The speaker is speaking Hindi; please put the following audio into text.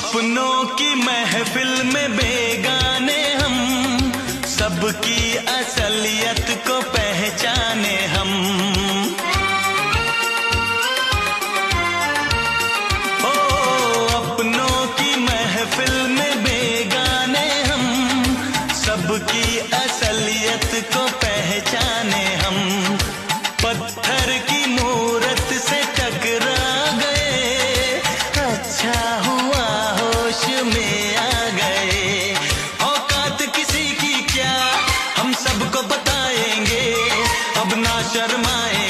अपनों की महफिल में बेगाने हम, सबकी असलियत को पहचाने हम। ओ अपनों की महफिल में बेगाने हम, सबकी असलियत को पहचाने हम। पत्थर की मूरत से टकरा गए, अच्छा हुआ होश में आ गए। औकात किसी की क्या हम सबको बताएंगे, अब ना शर्माए